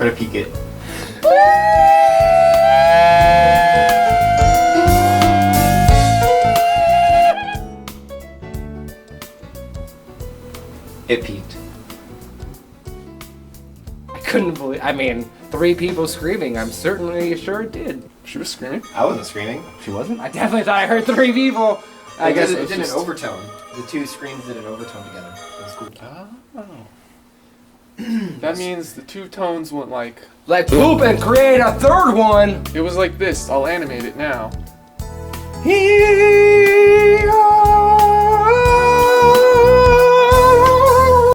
Try to peek it. It peaked. I couldn't believe. I mean, 3 people screaming. I'm certainly sure it did. She was screaming? I wasn't screaming. She wasn't? I definitely thought I heard 3 people. I guess it did an overtone. The 2 screams did an overtone together. That was cool. Oh. That means the 2 tones went like... Let's poop and create a 3rd one! It was like this. I'll animate it now. Here